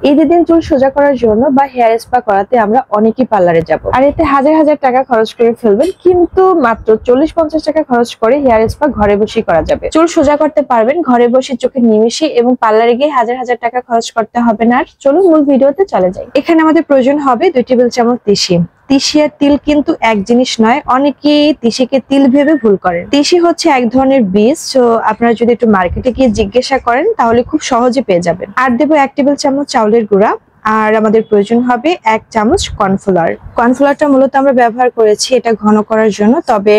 ঈদের দিন চুল সোজা করার জন্য বা হেয়ার স্পা করাতে আমরা অনেকেই পার্লারে যাব, আর এতে হাজার হাজার টাকা খরচ করে ফেলবেন, কিন্তু মাত্র 40-50 টাকা খরচ করে হেয়ার স্পা ঘরে বসেই করা যাবে। চুল সোজা করতে পারবেন ঘরে বসে, চোখের নিমেষে, এবং পার্লারে গিয়ে হাজার হাজার টাকা খরচ করতে হবে না। আর চলুন মূল ভিডিওতে চলে যাই। এখানে আমাদের প্রয়োজন হবে 2 টেবিল চামচ তিসি। তিসি আর তিল কিন্তু এক জিনিস নয়, অনেকেই তিসিকে তিল ভেবে ভুল করেন। তিসি হচ্ছে এক ধরনের বীজ, তো আপনারা যদি একটু মার্কেটে গিয়ে জিজ্ঞাসা করেন তাহলে খুব সহজে পেয়ে যাবেন। আর দেবো 1 টেবিল চামচ চাউলের গুঁড়া, আর আমাদের প্রয়োজন হবে 1 চামচ কর্নফ্লাওয়ার। কর্নফ্লাওয়ারটা মূলত আমরা ব্যবহার করেছি এটা ঘন করার জন্য, তবে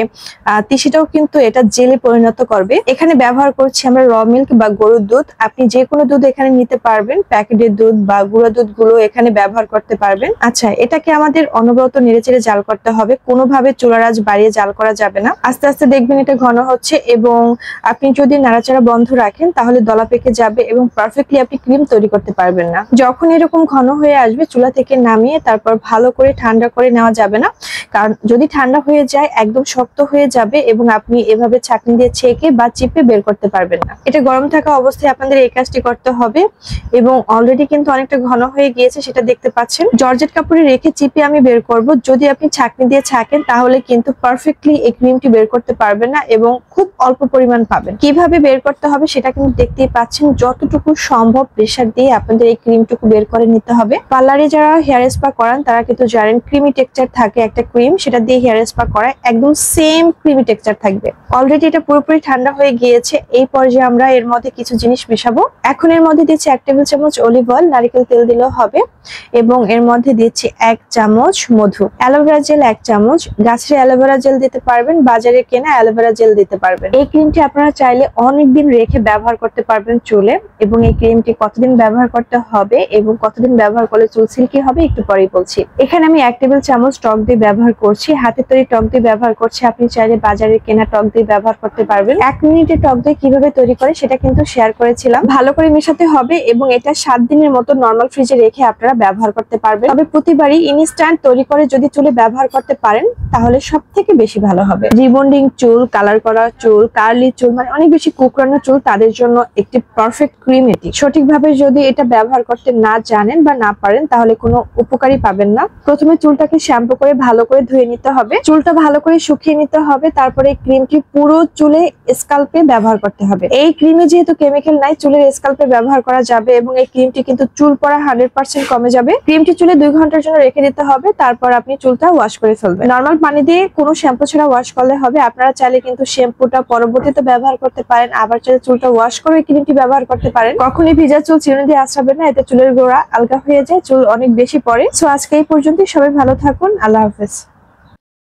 তিসিটাও কিন্তু এটা জেলে পরিণত করবে। এখানে ব্যবহার করছি আমরা র মিল্ক বা গরুর দুধ। আপনি যে কোনো দুধ এখানে নিতে পারবেন, প্যাকেটের দুধ বা গুঁড়া দুধ গুলো এখানে ব্যবহার করতে পারবেন। আচ্ছা, এটাকে আমাদের অনবরত নেড়েচেড়ে জাল করতে হবে, কোনোভাবে চুলার আঁচ বাড়িয়ে জাল করা যাবে না। আস্তে আস্তে দেখবেন এটা ঘন হচ্ছে, এবং আপনি যদি নাড়াচাড়া বন্ধ রাখেন তাহলে দলা পেকে যাবে এবং পারফেক্টলি আপনি ক্রিম তৈরি করতে পারবেন না। যখন এরকম ঘন হয়ে আসবে চুলা থেকে নামিয়ে তারপর ভালো করে ঠান্ডা করে নেওয়া যাবে না, কারণ যদি ঠান্ডা হয়ে যায় একদম শক্ত হয়ে যাবে এবং আপনি এভাবে ছাঁকনি দিয়ে ছেঁকে বা চিপে বের করতে পারবেন না। এটা গরম থাকা অবস্থায় আপনাদের এই কাজটি করতে হবে, এবং অলরেডি কিন্তু অনেকটা ঘন হয়ে গিয়েছে সেটা দেখতে পাচ্ছেন। জর্জেট কাপড়ে রেখে চিপে আমি বের করব। যদি আপনি ছাঁকনি দিয়ে ছাঁকেন তাহলে কিন্তু পারফেক্টলি এই ক্রিমটি বের করতে পারবেন না এবং খুব অল্প পরিমাণ পাবেন। কিভাবে বের করতে হবে সেটা কিন্তু দেখতেই পাচ্ছেন। যতটুকু সম্ভব প্রেসার দিয়ে আপনাদের এই ক্রিমটুকু বের করে নিতে হবে। পার্লারে যারা হেয়ার স্পা করান তারা কিন্তু জানেন ক্রিমি টেক্সচার থাকে একটা ক্রিম, সেটা দিয়ে হেয়ার স্পা করায় একদম সেম ক্রিমি টেক্সচার থাকবে। অলরেডি এটা পুরোপুরি ঠান্ডা হয়ে গিয়েছে। এই পর্যায়ে আমরা এর মধ্যে কিছু জিনিস মেশাবো। এখন এর মধ্যে দিচ্ছি 1 টেবিল চামচ অলিভ অয়েল, নারকেল তেল দিলেও হবে, এবং এর মধ্যে দিচ্ছি 1 চামচ মধু। অ্যালোভেরা জেল 1 চামচ, গাছের অ্যালোভেরা জেল দিতে পারবেন, বাজারে কেনা অ্যালোভেরা জেল দিতে পারবেন। এই ক্রিমটি আপনারা চাইলে অনেকদিন রেখে ব্যবহার করতে পারবেন চুলে, এবং এই ক্রিমটি কতদিন ব্যবহার করতে হবে এবং কতদিন ব্যবহার করলে চুল সিল্কি হবে একটু পরেই বলছি। এখানে আমি 1 টেবিল চামচ টক দই ব্যবহার করছি, হাতে তৈরি টক দই ব্যবহার করছি। আপনি চাইলে বাজারে কেনা টক দই ব্যবহার করতে পারবেন। 1 মিনিটে টক দই কিভাবে তৈরি করে সেটা কিন্তু শেয়ার করেছিলাম। ভালো করে মেশাতে হবে এবং এটা 7 দিনের মতো নরমাল ফ্রিজে রেখে আপনারা ব্যবহার করতে পারবেন। তবে প্রতিবারই ইনস্ট্যান্ট তৈরি করে যদি চুলে ব্যবহার করতে পারেন তাহলে সবথেকে বেশি ভালো হবে। রিবন্ডিং চুল, কালার করা চুল, কার্লি চুল, মানে অনেক বেশি কুকরানো চুল, তাদের জন্য একটি পারফেক্ট ক্রিম এটি। সঠিকভাবে যদি এটা ব্যবহার করতে না জানেন বা না পারেন তাহলে কোনো উপকারই পাবেন না। প্রথমে চুলটাকে শ্যাম্পু করে ভালো করে ধুয়ে নিতে হবে, চুলটা ভালো করে শুকিয়ে নিতে হবে, তারপরে ক্রিমটি পুরো চুলে স্কাল্পে ব্যবহার করতে হবে। এই ক্রিমে যেহেতু কেমিক্যাল নাই, চুলের স্কাল্পে ব্যবহার করা যাবে এবং এই ক্রিমটি কিন্তু চুল পড়া 100% কমে যাবে। ক্রিমটি চুলে 2 ঘন্টার জন্য রেখে দিতে হবে, তারপর আপনি চুলটা ওয়াশ করে ফেলবেন। নরমাল পানি দিয়ে কোনো শ্যাম্পু ছাড়া ওয়াশ করলে হবে। আপনারা চাইলে কিন্তু শ্যাম্পুটা পরবর্তীতে ব্যবহার করতে পারেন, আবার চাইলে চুলটা ওয়াশ করে ক্রিমটি ব্যবহার করতে পারেন। কখনই ভিজা চুল চিরুনি দিয়ে আঁচড়াবেন না, এতে চুলের গোড়া আলগা হয়ে যায়, চুল অনেক বেশি পড়ে। সো আজকে এই পর্যন্তই, সবাই ভালো থাকুন, আল্লাহ হাফেজ।